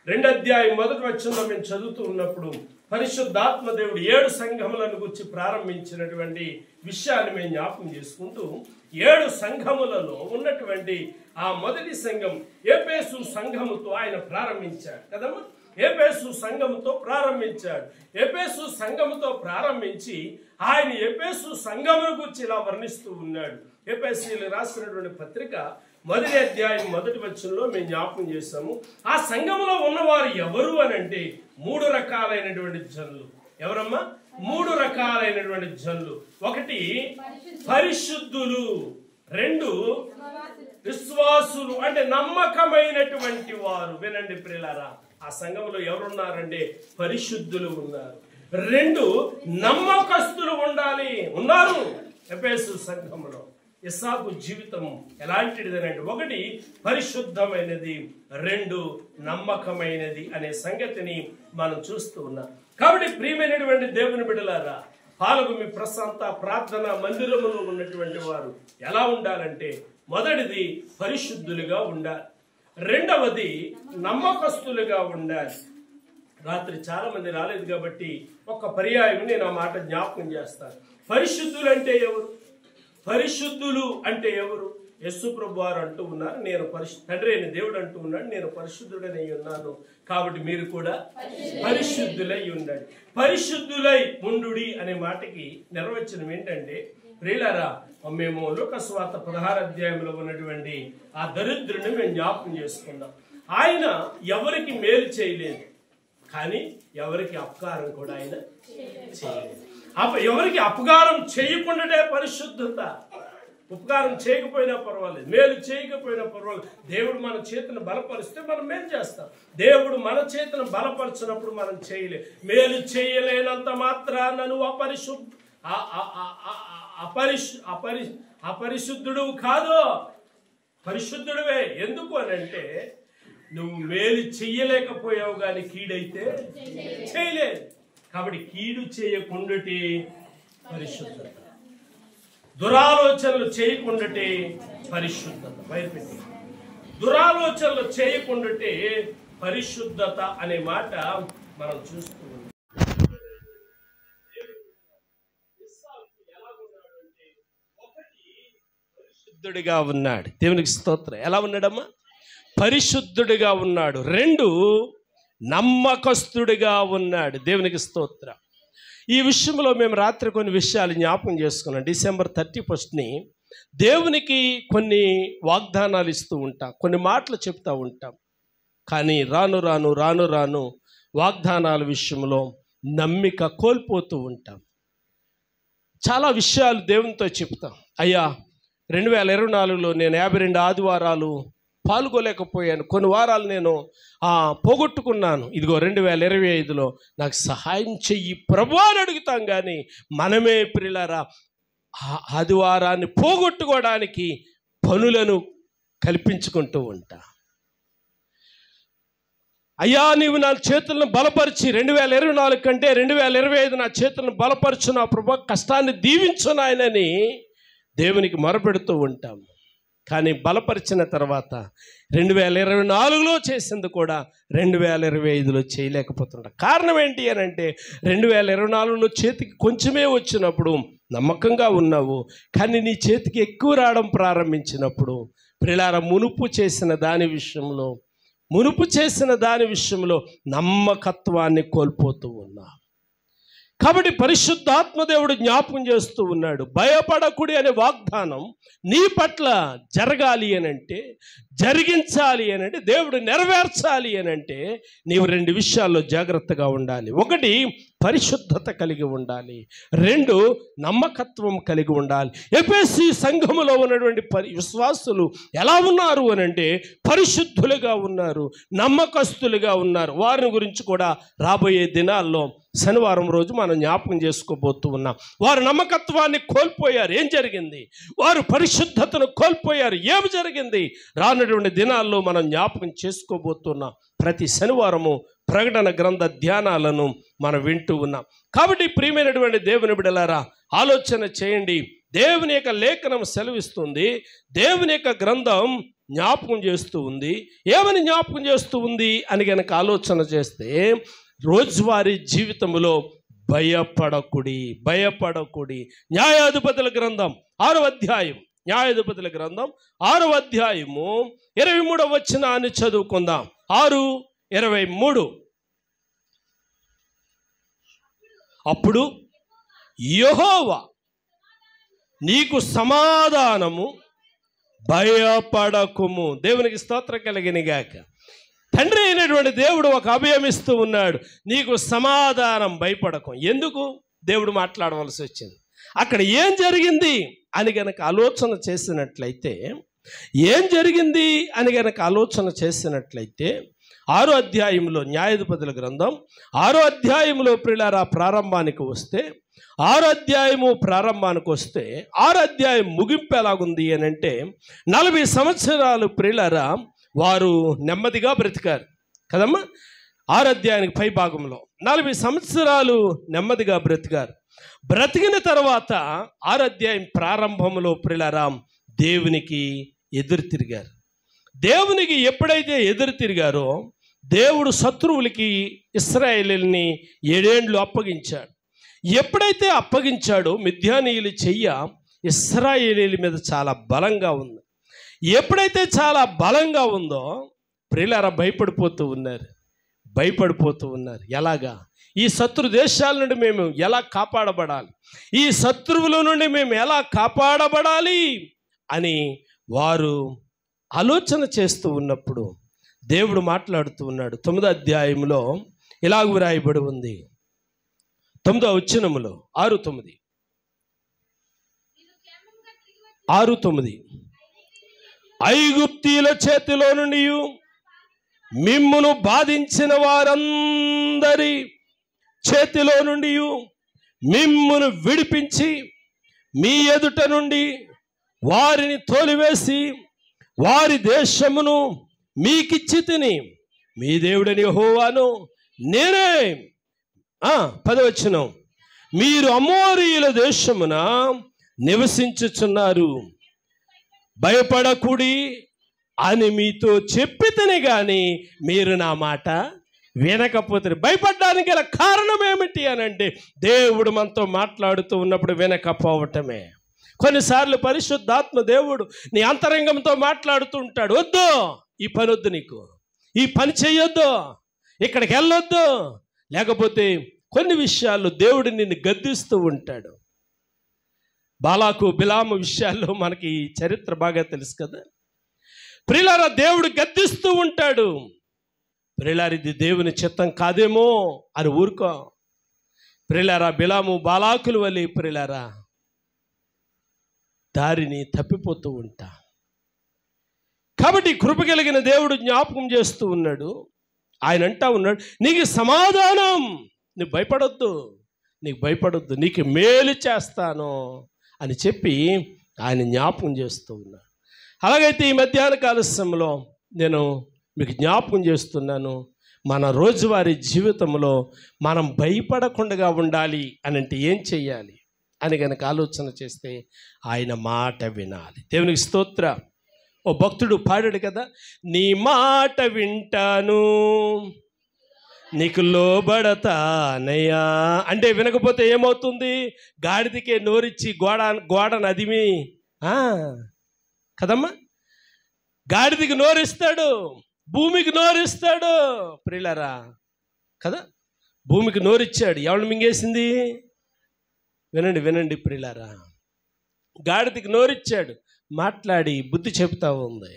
1వ వచనంలో మేము చదువుతూ ఉన్నప్పుడు పరిశుద్ధాత్మ దేవుడు 7 సంఘములను గురించి ప్రారంభించినటువంటి విషయాన్ని మేము జ్ఞాపకం చేసుకుంటూ 7 సంఘములలో ఉన్నటువంటి ఆ మొదటి సంఘం ఎఫెసు సంఘముతో ఆయన ప్రారంభించాడు కదమ్మా. ఎఫెసు సంఘముతో ప్రారంభించాడు. ఎఫెసు సంఘముతో ప్రారంభించి ఆయన ఎఫెసు సంఘమును గురించి ఇలా వర్ణిస్తూ ఉన్నాడు. ఎఫెసీయులకు రాసినటువంటి పత్రిక 1వ అధ్యాయం 1వ వచనంలో మేము జ్ఞాపకం చేశాము. ఆ సంఘములో ఉన్నవారు ఎవరు అని అంటే 3 రకాలైనటువంటి జనులు. ఎవరమ్మా? 3 రకాలైనటువంటి జనులు. 1 పరిశుద్ధులు, 2 విశ్వాసులు అంటే నమ్మకమైనటువంటి వారు. వినండి ప్రియులారా, ఆ సంఘంలో ఎవరున్నారంటే పరిశుద్ధులు ఉన్నారు. 2 నమ్మకస్తులు ఉన్నారు ఎఫెసు సంఘంలో. ఇస్సాకు జీవితం ఎలాంటిది అంటే 1 పరిశుద్ధమైనది, 2 నమ్మకమైనది అనే సంగతిని మనం చూస్తూ ఉన్నాం. కాబట్టి ప్రియమైనటువంటి దేవుని బిడ్డలారా, పాల్గొమి ప్రశాంత ప్రార్థన మందిరములో ఉన్నటువంటి వారు ఎలా ఉండాలంటే, మొదటిది పరిశుద్ధులుగా ఉండాలి, 2వది నమ్మకస్తులుగా ఉండాలి. రాత్రి చాలా మంది రాలేదు కాబట్టి ఒక పర్యాయం నేను ఆ మాట జ్ఞాపకం చేస్తాను. పరిశుద్ధులు అంటే ఎవరు? పరిశుద్ధులు అంటే ఎవరు? యేసు ప్రభు వారు అంటూ ఉన్నారు, నేను తండ్రి అయిన దేవుడు అంటూ ఉన్నాడు, నేను పరిశుద్ధుడనై ఉన్నాను, కాబట్టి మీరు కూడా పరిశుద్ధులై ఉండండి. పరిశుద్ధులై ఉండుడి అనే మాటకి నిర్వచనం ఏంటంటే, ప్రియులారా, మేము లూకా సువార్త 16వ అధ్యాయంలో ఉన్నటువంటి ఆ దరిద్రుని మేము జ్ఞాపకం చేసుకున్నాం. ఆయన ఎవరికి మేలు చేయలేదు, కానీ ఎవరికి అపకారం కూడా ఆయన చేయలేదు. ఎవరికి అపకారం చేయకుండానే పరిశుద్ధత. ఉపకారం చేయకపోయినా పర్వాలేదు, మేలు చేయకపోయినా పర్వాలేదు, దేవుడు మన చేతిని బలపరిస్తే మనం మేలు చేస్తాం. దేవుడు మన చేతిని బలపరిచినప్పుడు మనం చేయలే. మేలు చేయలేనంత మాత్రాన నువ్వు అపరిశుద్ధుడు కాదు, పరిశుద్ధుడివే. ఎందుకు అనంటే, నువ్వు మేలు చెయ్యలేకపోయావు కానీ కీడైతే చేయలేదు. కాబట్టి కీడు చేయకుండాటి పరిశుద్ధత, దురాలోచనలు చేయకుండాటి పరిశుద్ధత, భయపెట్టి దురాలోచనలు చేయకుండాటి పరిశుద్ధత అనే మాట మనం చూస్తూ ఉన్నాం. పరిశుద్ధుడిగా ఉన్నాడు. దేవునికి స్తోత్రం. ఎలా ఉన్నాడమ్మా? పరిశుద్ధుడిగా ఉన్నాడు. 2 నమ్మకస్తుడిగా ఉన్నాడు. దేవునికి స్తోత్రం. ఈ విషయంలో మేము రాత్రి కొన్ని విషయాలు జ్ఞాపకం చేసుకున్నాం. డిసెంబర్ 31ని దేవునికి కొన్ని వాగ్దానాలు ఇస్తూ ఉంటాం, కొన్ని మాటలు చెప్తూ ఉంటాం. కానీ రాను రాను రాను రాను వాగ్దానాల విషయంలో నమ్మిక కోల్పోతూ ఉంటాం. చాలా విషయాలు దేవునితో చెప్తాం. అయ్యా, 2024లో నేను 52 ఆదివారాలు పాల్గొలేకపోయాను, కొన్ని వారాలు నేను పోగొట్టుకున్నాను. ఇదిగో 2025లో నాకు సహాయం చెయ్యి ప్రభు అని అడుగుతాం. కానీ మనమే ప్రియులారా ఆదివారాన్ని పోగొట్టుకోవడానికి పనులను కల్పించుకుంటూ ఉంటా. అయ్యా, నీవు నా చేతులను బలపరిచి 2024 కంటే 2025 నా చేతులను బలపరచు, నా ప్రభు కష్టాన్ని దీవించు నాయనని దేవునికి మొరపెడుతూ ఉంటాం. కానీ బలపరిచిన తర్వాత 2024లో చేసింది కూడా 2025లో చేయలేకపోతుంటాం. కారణం ఏంటి అని అంటే, 2024లో చేతికి కొంచెమే వచ్చినప్పుడు నమ్మకంగా ఉన్నావు, కానీ నీ చేతికి ఎక్కువ రావడం ప్రారంభించినప్పుడు ప్రియులారా మునుపు చేసిన దాని విషయంలో నమ్మకత్వాన్ని కోల్పోతూ ఉన్నావు. కాబట్టి పరిశుద్ధాత్మ దేవుడు జ్ఞాపకం చేస్తూ ఉన్నాడు, భయపడకుడి అనే వాగ్దానం నీ పట్ల జరగాలి అనంటే, జరిగించాలి అనంటే, దేవుడు నెరవేర్చాలి అనంటే నీవు 2 విషయాల్లో జాగ్రత్తగా ఉండాలి. 1 పరిశుద్ధత కలిగి ఉండాలి, 2 నమ్మకత్వం కలిగి ఉండాలి. ఎఫెసీ సంఘములో ఉన్నటువంటి విశ్వాసులు ఎలా ఉన్నారు అనంటే పరిశుద్ధులుగా ఉన్నారు, నమ్మకస్తులుగా ఉన్నారు. వారిని గురించి కూడా రాబోయే దినాల్లో శనివారం రోజు మనం జ్ఞాపకం చేసుకోబోతూ ఉన్నాం. వారు నమ్మకత్వాన్ని కోల్పోయారు. ఏం జరిగింది? వారు పరిశుద్ధతను కోల్పోయారు. ఏమి జరిగింది? రానటువంటి దినాల్లో మనం జ్ఞాపకం చేసుకోబోతున్నాం. ప్రతి శనివారము ప్రకటన గ్రంథ ధ్యానాలను మనం వింటూ ఉన్నాం. కాబట్టి ప్రియమైనటువంటి దేవుని బిడ్డలారా, ఆలోచన చేయండి. దేవుని యొక్క లేఖనం సెలవిస్తుంది, దేవుని యొక్క గ్రంథం జ్ఞాపకం చేస్తూ ఉంది. ఏమని జ్ఞాపకం చేస్తూ ఉంది అని కనుక ఆలోచన చేస్తే, రోజువారీ జీవితంలో భయపడకుడి. న్యాయాధిపతుల గ్రంథం 6వ అధ్యాయం, న్యాయాధిపతుల గ్రంథం 6వ అధ్యాయము 23వ వచనాన్ని చదువుకుందాం. 6:23. అప్పుడు యెహోవా నీకు సమాధానము, భయపడకుము. దేవునికి స్తోత్రం కలిగినగాక. తండ్రి అయినటువంటి దేవుడు ఒక అభయం ఇస్తూ ఉన్నాడు, నీకు సమాధానం, భయపడకు. ఎందుకు దేవుడు మాట్లాడవలసి వచ్చింది? అక్కడ ఏం జరిగింది అని గనక ఆలోచన చేసినట్లయితే, 6వ అధ్యాయంలో, న్యాయాధిపతుల గ్రంథం 6వ అధ్యాయంలో ప్రియులారా ప్రారంభానికి వస్తే, 6వ అధ్యాయము ప్రారంభానికి వస్తే 6వ అధ్యాయం ముగింపు ఎలాగుంది అని అంటే, 40 సంవత్సరాలు ప్రియులారా వారు నెమ్మదిగా బ్రతికారు కదమ్మా. 6వ అధ్యాయానికి పై భాగంలో 40 సంవత్సరాలు నెమ్మదిగా బ్రతికిన తర్వాత 6వ అధ్యాయం ప్రారంభంలో ప్రియులారా దేవునికి ఎదురు తిరిగారు. దేవునికి ఎప్పుడైతే ఎదురు తిరిగారో దేవుడు శత్రువులకి ఇశ్రాయేలుని 7 ఏండ్లు అప్పగించాడు. ఎప్పుడైతే అప్పగించాడో మిద్యానీయుల చెయ్య ఇశ్రాయేలీల మీద చాలా బలంగా ఉంది. ఎప్పుడైతే చాలా బలంగా ఉందో ప్రియులారా భయపడిపోతూ ఉన్నారు. ఎలాగా? ఈ శత్రు దేశాల నుండి మేము ఎలా కాపాడబడాలి, ఈ శత్రువుల నుండి మేము ఎలా కాపాడబడాలి అని వారు ఆలోచన చేస్తూ ఉన్నప్పుడు దేవుడు మాట్లాడుతూ ఉన్నాడు. 9వ అధ్యాయంలో ఇలాగ వ్రాయబడి ఉంది, 9వ వచనములో 6:9 ఐగుప్తీయుల చేతిలో నుండి మిమ్మును బాధించిన వారందరి చేతిలో నుండి మిమ్మును విడిపించి మీ ఎదుట నుండి వారిని తోలివేసి వారి దేశమును మీకిచ్చి తిని మీ దేవుడని యెహోవాను నేనే. 10వ వచనం, మీరు అమోరీయుల దేశమున నివసించుచున్నారు, భయపడకుడి అని మీతో చెప్పితేనే కానీ మీరు నా మాట వినకపోతే. భయపడడానికి గల కారణం ఏమిటి అని అంటే, దేవుడు మనతో మాట్లాడుతూ ఉన్నప్పుడు వినకపోవటమే. కొన్నిసార్లు పరిశుద్ధాత్మ దేవుడు నీ అంతరంగంతో మాట్లాడుతూ ఉంటాడు, వద్దు, ఈ పని వద్దు, నీకు ఈ పని చెయ్యొద్దు, ఇక్కడికి వెళ్ళొద్దు. లేకపోతే కొన్ని విషయాల్లో దేవుడు నిన్ను గద్దిస్తూ ఉంటాడు. బాలాకు బిలాము విషయాల్లో మనకి చరిత్ర బాగా తెలుసు కదా. ప్రియులారా దేవుడు గద్దిస్తూ ఉంటాడు. ప్రియులారా ఇది దేవుని చిత్తం కాదేమో అని ఊరుకో. ప్రియులారా బిలాము బాలాకుల వలె ప్రియులారా దారిని తప్పిపోతూ ఉంటా. కాబట్టి కృప కలిగిన దేవుడు జ్ఞాపకం చేస్తూ ఉన్నాడు. ఆయన అంటా ఉన్నాడు, నీకు సమాధానం, నీకు భయపడొద్దు, నీకు మేలు చేస్తాను అని చెప్పి ఆయన జ్ఞాపకం చేస్తూ ఉన్నాడు. అలాగైతే ఈ మధ్యాహ్న కాల సమయంలో నేను మీకు జ్ఞాపకం చేస్తున్నాను, మన రోజువారీ జీవితంలో మనం భయపడకుండా ఉండాలి అని అంటే ఏం చెయ్యాలి అని కనుక ఆలోచన చేస్తే ఆయన మాట వినాలి. దేవునికి స్తోత్ర. ఓ భక్తుడు పాడాడు కదా, నీ మాట వింటాను నీకు లోబడతానయ్యా అంటే వినకపోతే ఏమవుతుంది? గాడిదకే నోరిచ్చి గోడను అదిమి కదమ్మా, గాడిదకి నోరిస్తాడు, భూమికి నోరిస్తాడు. ప్రియులారా కదా, భూమికి నోరిచ్చాడు, ఎవరు మింగేసింది? వినండి ప్రియులారా, గాడిదకి నోరిచ్చాడు, మాట్లాడి బుద్ధి చెప్తా ఉంది.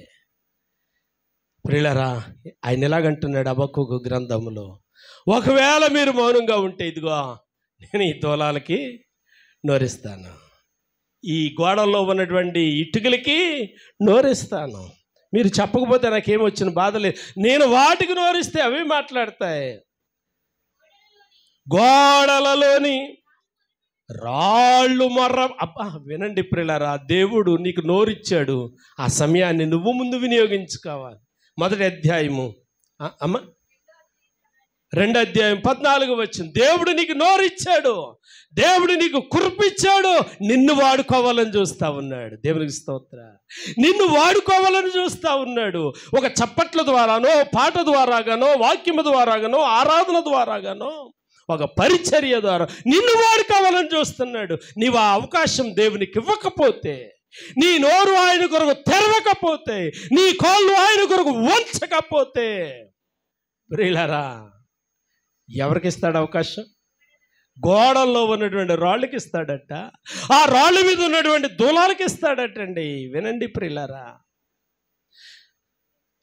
ప్రియులారా ఆయన ఎలాగంటున్నాడు హబక్కూకు గ్రంథంలో, ఒకవేళ మీరు మౌనంగా ఉంటే ఇదిగో నేను ఈ దూలాలకి నోరిస్తాను, ఈ గోడల్లో ఉన్నటువంటి ఇటుకలకి నోరిస్తాను. మీరు చెప్పకపోతే నాకేమొచ్చిన బాధ లేదు, నేను వాటికి నోరిస్తే అవి మాట్లాడతాయి. గోడలలోని రాళ్ళు వినండి ప్రియులారా, దేవుడు నీకు నోరిచ్చాడు, ఆ సమయాన్ని నువ్వు ముందు వినియోగించుకోవాలి. 1వ అధ్యాయము 2వ అధ్యాయం 14 వచ్చింది. దేవుడు నీకు నోరిచ్చాడు, దేవుడు నీకు కురిపిచ్చాడు, నిన్ను వాడుకోవాలని చూస్తా ఉన్నాడు. దేవునికి స్తోత్ర. నిన్ను వాడుకోవాలని చూస్తా ఉన్నాడు. ఒక చప్పట్ల ద్వారానో, పాట ద్వారాగానో, వాక్యము ద్వారాగానో, ఆరాధన ద్వారాగానో, ఒక పరిచర్య ద్వారా నిన్ను వాడుకోవాలని చూస్తున్నాడు. నీవు ఆ అవకాశం దేవునికి ఇవ్వకపోతే, నీ నోరు ఆయన కొరకు తెరవకపోతే, నీ కాళ్ళు ఆయన కొరకు వంచకపోతే, ప్రియులారా ఎవరికి ఇస్తాడు అవకాశం? గోడల్లో ఉన్నటువంటి రాళ్ళకి ఇస్తాడట, ఆ రాళ్ళ మీద ఉన్నటువంటి దూలాలకి ఇస్తాడటండి. వినండి ప్రియులారా,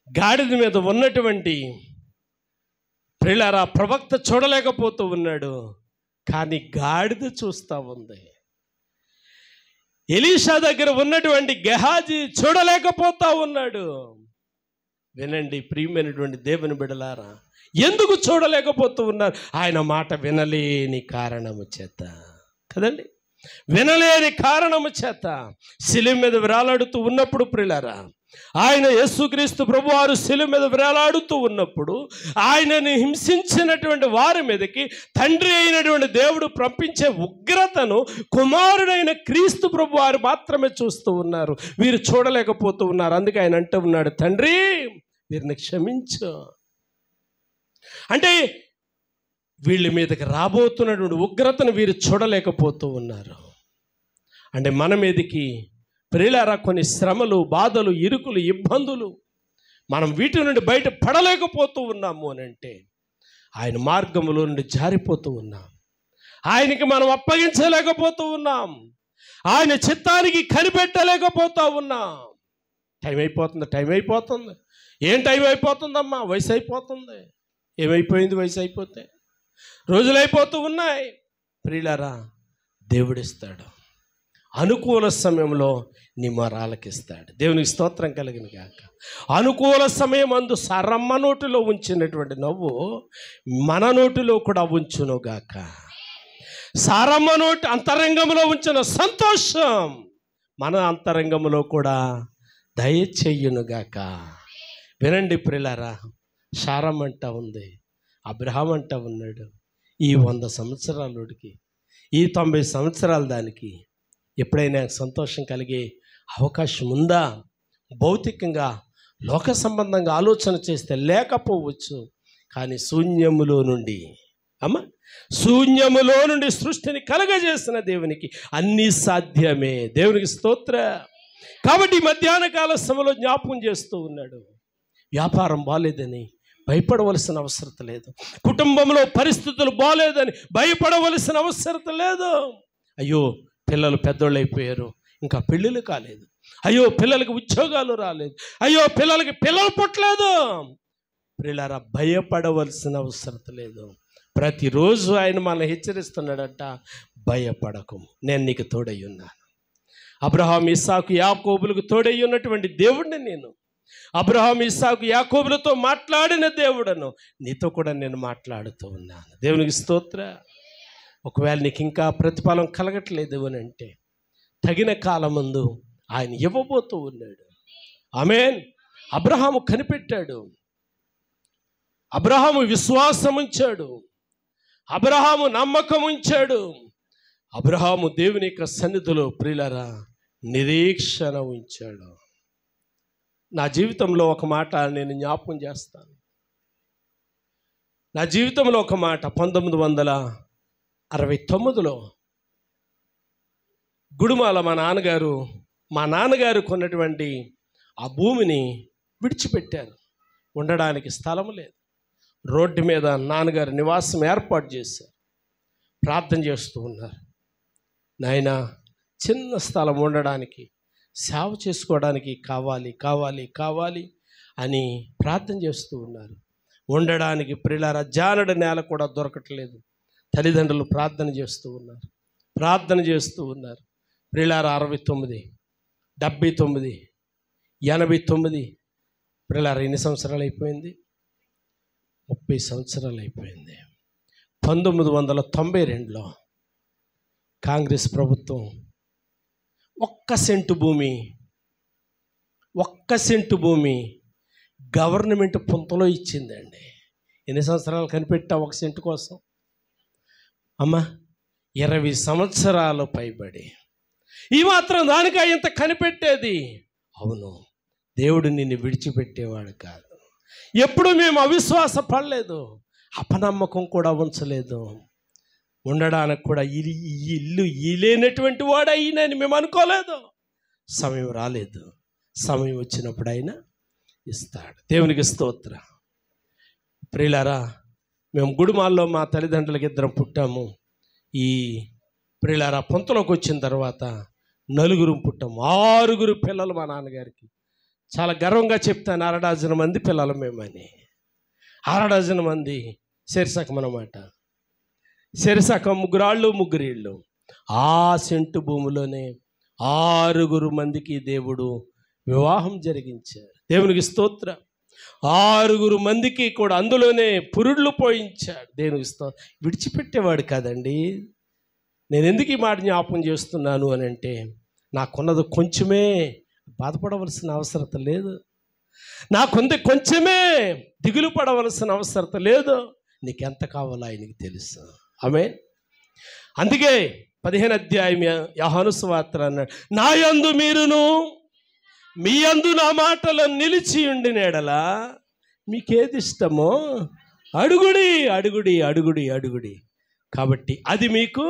గాడిద మీద ఉన్నటువంటి ప్రియులారా ప్రవక్త చూడలేకపోతూ ఉన్నాడు, కానీ గాడిద చూస్తూ ఉంది. ఎలీషా దగ్గర ఉన్నటువంటి గెహాజీ చూడలేకపోతా ఉన్నాడు, వినండి ప్రియమైనటువంటి దేవుని బిడ్డలారా, ఎందుకు చూడలేకపోతూ ఉన్నారు? ఆయన మాట వినలేని కారణము చేత కదండి, వినలేని కారణము చేత. శిలువ మీద వేలాడుతూ ఉన్నప్పుడు ప్రియులారా, ఆయన యేసుక్రీస్తు ప్రభువారు శిలువ మీద వేలాడుతూ ఉన్నప్పుడు ఆయనని హింసించినటువంటి వారి మీదకి తండ్రి అయినటువంటి దేవుడు పంపించే ఉగ్రతను కుమారుడైన క్రీస్తు ప్రభువారు మాత్రమే చూస్తూ ఉన్నారు, వీరు చూడలేకపోతూ ఉన్నారు. అందుకే ఆయన అంటూ ఉన్నాడు, తండ్రి వీరిని క్షమించు. అంటే వీళ్ళ మీదకి రాబోతున్నటువంటి ఉగ్రతను వీరు చూడలేకపోతూ ఉన్నారు. అంటే మన మీదకి ప్రియులారా కొన్ని శ్రమలు, బాధలు, ఇరుకులు, ఇబ్బందులు, మనం వీటి నుండి బయట పడలేకపోతూ ఉన్నాము అని అంటే ఆయన మార్గంలో నుండి జారిపోతూ ఉన్నాం, ఆయనకి మనం అప్పగించలేకపోతూ ఉన్నాం, ఆయన చిత్తానికి కనిపెట్టలేకపోతూ ఉన్నాం. టైం అయిపోతుంది. ఏం టైం అయిపోతుందమ్మా? వయసు అయిపోతుంది. ఏమైపోయింది? వయసు అయిపోతే రోజులు అయిపోతూ ఉన్నాయి. ప్రియులారా, దేవుడిస్తాడు, అనుకూల సమయంలో నీ మొరాలకిస్తాడు. దేవునికి స్తోత్రం కలిగిన గాక. అనుకూల సమయం అందు సరమ్మ నోటిలో ఉంచినటువంటి నవ్వు మన నోటిలో కూడా ఉంచును గాక. సారమ్మ నోటి అంతరంగంలో ఉంచిన సంతోషం మన అంతరంగంలో కూడా దయచేయును గాక. వినండి ప్రియులారా, సారమ్మ అంట ఉంది, అబ్రహాం అంట ఉన్నాడు. ఈ 100 సంవత్సరాలకి, ఈ 90 సంవత్సరాల దానికి ఎప్పుడైనా సంతోషం కలిగే అవకాశం ఉందా? భౌతికంగా లోక సంబంధంగా ఆలోచన చేస్తే లేకపోవచ్చు. కానీ శూన్యములో నుండి సృష్టిని కలగజేసిన దేవునికి అన్నీ సాధ్యమే. దేవునికి స్తోత్ర. కాబట్టి మధ్యాహ్న కాల సమయంలో జ్ఞాపకం చేస్తూ ఉన్నాడు, వ్యాపారం బాలేదని భయపడవలసిన అవసరం లేదు, కుటుంబంలో పరిస్థితులు బాలేదని భయపడవలసిన అవసరం లేదు. అయ్యో పిల్లలు పెద్దోళ్ళు అయిపోయారు, ఇంకా పెళ్ళిళ్ళు కాలేదు, అయ్యో పిల్లలకి ఉద్యోగాలు రాలేదు, అయ్యో పిల్లలకి పిల్లలు పుట్టలేదు. పిల్లరా, భయపడవలసిన అవసరం లేదు. ప్రతిరోజు ఆయన మనల్ని హెచ్చరిస్తున్నాడట, భయపడకు, నేను నీకు తోడై ఉన్నాను. అబ్రహాం, ఇస్సాకు, యాకోబులకు తోడై ఉన్నటువంటి దేవుడిని నేను. అబ్రహాం, ఇస్సాకు, యాకోబులతో మాట్లాడిన దేవుడను నీతో కూడా నేను మాట్లాడుతూ ఉన్నాను. దేవునికి స్తోత్ర. ఒకవేళ నీకు ఇంకా ప్రతిఫలం కలగట్లేదు అని అంటే తగిన కాలం ముందు ఆయన ఇవ్వబోతూ ఉన్నాడు. ఆమేన్. అబ్రహాము కనిపెట్టాడు, అబ్రహాము విశ్వాసం ఉంచాడు, అబ్రహాము నమ్మకం ఉంచాడు, అబ్రహాము దేవుని యొక్క సన్నిధిలో ప్రియులారా నిరీక్షణ ఉంచాడు. నా జీవితంలో ఒక మాట నేను జ్ఞాపకం చేస్తాను. నా జీవితంలో ఒక మాట 1969లో గుడిమాల మా నాన్నగారు కొన్నటువంటి ఆ భూమిని విడిచిపెట్టారు. ఉండడానికి స్థలం లేదు. రోడ్డు మీద నాన్నగారు నివాసం ఏర్పాటు చేశారు. ప్రార్థన చేస్తూ ఉన్నారు, నాయన చిన్న స్థలం ఉండడానికి, సేవ చేసుకోవడానికి కావాలి అని ప్రార్థన చేస్తూ ఉన్నారు. ఉండడానికి ప్రియులారా జానడ నేల కూడా దొరకట్లేదు. తల్లిదండ్రులు ప్రార్థన చేస్తూ ఉన్నారు. ప్రియులారా 69, 79, 89 ప్రియులారా ఎన్ని సంవత్సరాలు అయిపోయింది? 30 సంవత్సరాలు అయిపోయింది. 1992లో కాంగ్రెస్ ప్రభుత్వం 1 సెంటు భూమి గవర్నమెంట్ పుంతలో ఇచ్చిందండి. ఎన్ని సంవత్సరాలు కనిపెట్టా 1 సెంటు కోసం? అమ్మా 20 సంవత్సరాలు పైబడి ఈ మాత్రం దానికి ఇంత కనిపెట్టేది. అవును, దేవుడు నిన్ను విడిచిపెట్టేవాడు కాదు. ఎప్పుడు మేము అవిశ్వాస పడలేదు, అపనమ్మకం కూడా ఉంచలేదు. ఉండడానికి కూడా ఇల్లు లేనటువంటి వాడు అయినని మేము అనుకోలేదు. సమయం రాలేదు, సమయం వచ్చినప్పుడు ఆయన ఇస్తాడు. దేవునికి స్తోత్ర. ప్రియులారా, మేము గుడిమాల్లో మా తల్లిదండ్రులకి 2 పుట్టాము. ఈ ప్రియులారా పొంతలోకి వచ్చిన తర్వాత 4 పుట్టాము. 6 పిల్లలు మా నాన్నగారికి. చాలా గర్వంగా చెప్తాను, 1/2 డజన్ మంది పిల్లలు మేమని. 1/2 డజన్ మంది శరీసకం అన్నమాట. శరీసకం 3 ఆళ్ళు 3 ఇళ్ళు. ఆ సెంటు భూమిలోనే 6 మందికి దేవుడు వివాహం జరిగించారు. దేవునికి స్తోత్ర. 6 మందికి కూడా అందులోనే పురుళ్ళు పోయించాడు. దేవునికి స్తోత్రం. విడిచిపెట్టేవాడు కాదండి. నేను ఎందుకు ఈ మాట జ్ఞాపకం చేస్తున్నాను అని అంటే, నాకున్నది కొంచెమే, బాధపడవలసిన అవసరం లేదు. నాకుంది కొంచెమే, దిగులు పడవలసిన అవసరం లేదు. నీకెంత కావాలో ఆయనకి తెలుసు. ఆమేన్. అందుకే 15వ అధ్యాయం యోహాను సువార్త అన్నాడు, నా యందు మీరును మీ యందు నా మాటలు నిలిచి ఉండిన యెడల మీకేది ఇష్టమో అడుగుడి అడుగుడి అడుగుడి అడుగుడి, కాబట్టి అది మీకు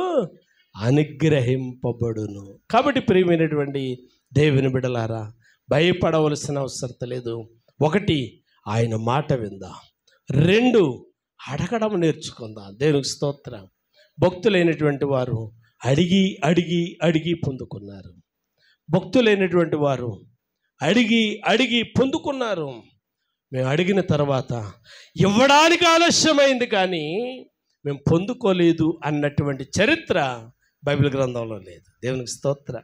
అనుగ్రహింపబడును. కాబట్టి ప్రియమైనటువంటి దేవుని బిడ్డలారా, భయపడవలసిన అవసరం లేదు. 1, ఆయన మాట విందాం. 2, అడగడం నేర్చుకుందాం. దేవునికి స్తోత్రం. భక్తులైనటువంటి వారు అడిగి అడిగి అడిగి పొందుకున్నారు. భక్తులైనటువంటి వారు అడిగి అడిగి పొందుకున్నారు. మేము అడిగిన తర్వాత ఇవ్వడానికి ఆలస్యమైంది, కానీ మేము పొందుకోలేదు అన్నటువంటి చరిత్ర బైబిల్ గ్రంథంలో లేదు. దేవునికి స్తోత్రం.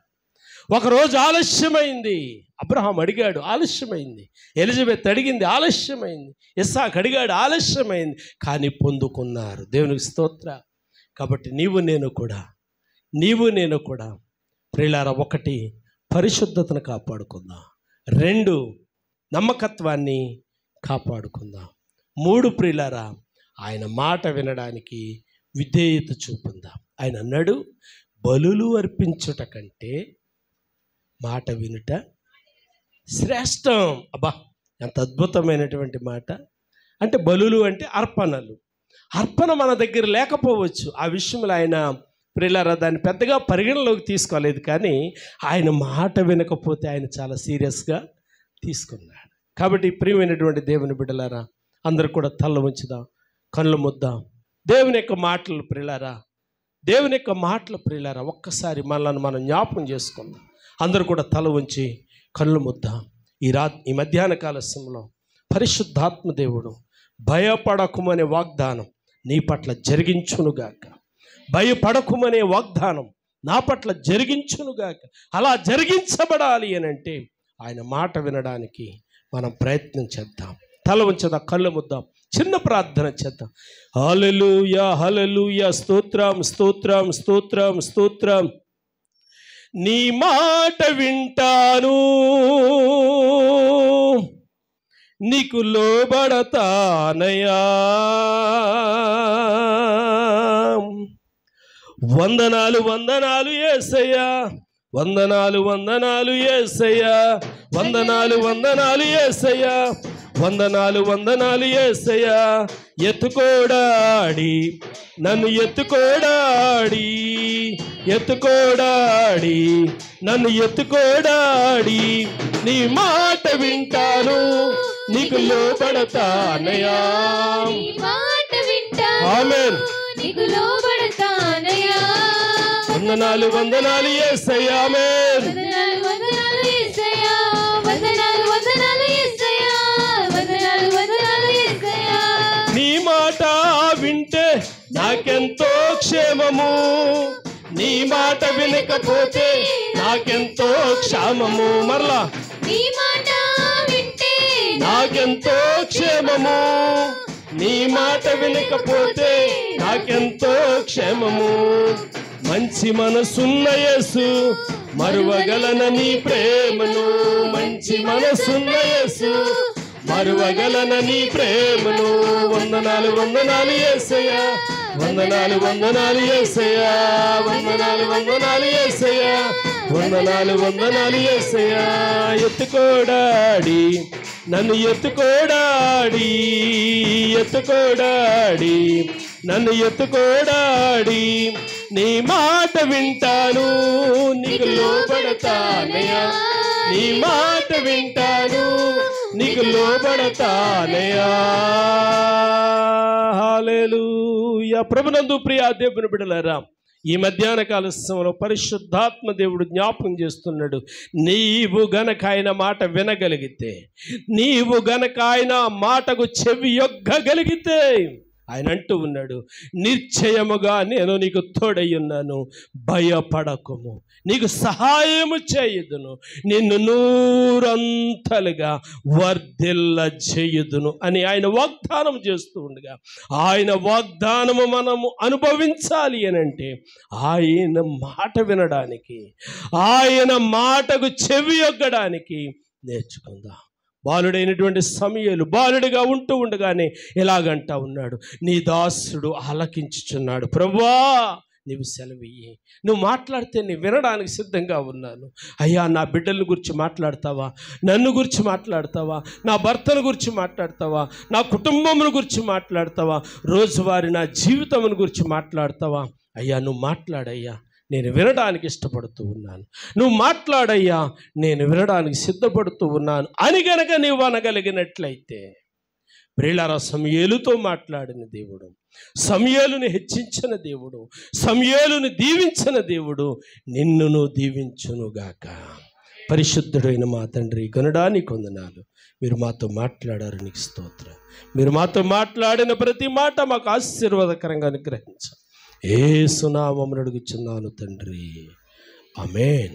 ఒకరోజు ఆలస్యమైంది. అబ్రహాం అడిగాడు, ఆలస్యమైంది. ఎలిజబెత్ అడిగింది, ఆలస్యమైంది. ఇస్సాకు అడిగాడు, ఆలస్యమైంది, కానీ పొందుకున్నారు. దేవునికి స్తోత్రం. కాబట్టి నీవు నేను కూడా ప్రియులారా, 1, పరిశుద్ధతను కాపాడుకుందాం. 2, నమ్మకత్వాన్ని కాపాడుకుందాం. 3, ప్రియులారా, ఆయన మాట వినడానికి విధేయత చూపుందాం. ఆయన అన్నాడు, బలులు అర్పించుట కంటే మాట వినుట శ్రేష్టం. అబ్బా, ఎంత అద్భుతమైనటువంటి మాట. అంటే బలులు అంటే అర్పణలు. అర్పణ మన దగ్గర లేకపోవచ్చు. ఆ విషయంలో ఆయన ప్రియులారా దాన్ని పెద్దగా పరిగణలోకి తీసుకోలేదు, కానీ ఆయన మాట వినకపోతే ఆయన చాలా సీరియస్గా తీసుకున్నాడు. కాబట్టి ప్రియమైనటువంటి దేవుని బిడ్డలారా, అందరూ కూడా తల్ల ఉంచుదాం, కళ్ళు ముద్దాం. దేవుని యొక్క మాటలు ప్రియులారా, ఒక్కసారి మనల్ని మనం జ్ఞాపకం చేసుకుందాం. అందరూ కూడా తల ఉంచి కళ్ళు ముద్దాం. ఈ మధ్యాహ్న కాల సమయంలో పరిశుద్ధాత్మ దేవుడు భయపడకుమనే వాగ్దానం నీ పట్ల జరిగించునుగాక. భయపడకుమనే వాగ్దానం నా పట్ల జరిగించునుగాక. అలా జరిగించబడాలి అని అంటే ఆయన మాట వినడానికి మనం ప్రయత్నం చేద్దాం. తల ఉంచేద్దాం, కళ్ళు ముద్దాం, చిన్న ప్రార్థన చేద్దాం. హల్లెలూయా, హల్లెలూయా, స్తోత్రం, స్తోత్రం, స్తోత్రం, స్తోత్రం. నీ మాట వింటాను, నీకు లోబడతానయ్యా. వందనాలు వందనాలు యేసయ్యా, వందనాలు వందనాలు యేసయ్యా, వందనాలు వందనాలు యేసయ్యా, వందనాలు వందనాలు యేసయ్యా. ఎత్తుకోడాడి నన్ను ఎత్తుకోడాడి, ఎత్తుకోడాడి నన్ను ఎత్తుకోడాడి, నీ మాట వింటాను, నీకు లోబడతానయ్యా. ఆమేన్. వందనాలు వందనాలు యేసయ్యా. ఆమేన్. నీ మాట వింటే నాకెంతో క్షేమము, నీ మాట వినకపోతే నాకెంతో క్షామము. మరలా నీ మాట వింటే నాకెంతో క్షేమము, నీ మాట వినకపోతే నాకెంతో క్షేమము. మంచి మనసున్న యేసు మరువగలన నీ ప్రేమను, మంచి మనసున్న యేసు మరువగలన నీ ప్రేమను. వందనాలు వందనాలు యేసయ్యా, వందనాలు వందనాలు యేసయ్యా, వందనాలు వందనాలు యేసయ్యా, వందనాలు వందనాలు యేసయ్యా. ఎత్తుకోడాడి నన్ను ఎత్తుకోడాడి, ఎత్తుకోడాడి నన్ను ఎత్తుకోడాడి, నీ మాట వింటాను, నీకు లోబడతానయ్యా. నీ మాట వింటాను, నీకు లోబడతానయ్యా. హల్లెలూయా. ప్రభునందు ప్రియ దేవుని బిడ్డలారా, ఈ మధ్యాహ్న కాల సమయంలో పరిశుద్ధాత్మ దేవుడు జ్ఞాపకం చేస్తున్నాడు. నీవు గనక ఆయన మాట వినగలిగితే, నీవు గనక ఆయన మాటకు చెవి యొగ్గగలిగితే, ఆయన అంటూ ఉన్నాడు, నిశ్చయముగా నేను నీకు తోడై ఉన్నాను, భయపడకుము, నీకు సహాయము చేయుదును, నిన్ను నూరంతలుగా వర్ధిల్ల చేయుదును అని ఆయన వాగ్దానం చేస్తూ ఉండగా, ఆయన వాగ్దానము మనము అనుభవించాలి అని అంటే ఆయన మాట వినడానికి, ఆయన మాటకు చెవి యొగ్గడానికి నేర్చుకుందాం. బాలుడైనటువంటి సమూయేలు బాలుడిగా ఉంటూ ఉండగానే ఎలాగంటా ఉన్నాడు, నీ దాసుడు ఆలకించుచున్నాడు, ప్రభువా నీవు సెలవియ్యి, నువ్వు మాట్లాడితే నీ వినడానికి సిద్ధంగా ఉన్నాను. అయ్యా, నా బిడ్డల గురించి మాట్లాడతావా, నన్ను గురించి మాట్లాడతావా, నా భర్తను గురించి మాట్లాడతావా, నా కుటుంబమును గురించి మాట్లాడతావా, రోజువారీ నా జీవితమును గురించి మాట్లాడతావా? అయ్యా నువ్వు మాట్లాడయ్యా, నేను వినడానికి ఇష్టపడుతూ ఉన్నాను, నువ్వు మాట్లాడయ్యా, నేను వినడానికి సిద్ధపడుతూ ఉన్నాను అని గనక నీవు అనగలిగినట్లయితే, ప్రియులారా, సమూయేలుతో మాట్లాడిన దేవుడు, సమూయేలుని హెచ్చించిన దేవుడు, సమూయేలుని దీవించిన దేవుడు నిన్నును దీవించునుగాక. పరిశుద్ధుడైన మా తండ్రి, కొనడానికి వందనాలు. మీరు మాతో మాట్లాడారు, నీకు స్తోత్రం. మీరు మాతో మాట్లాడిన ప్రతి మాట మాకు ఆశీర్వాదకరంగా అనుగ్రహించండి. యేసు నామమున అడుగుచున్నాను తండ్రి, ఆమేన్.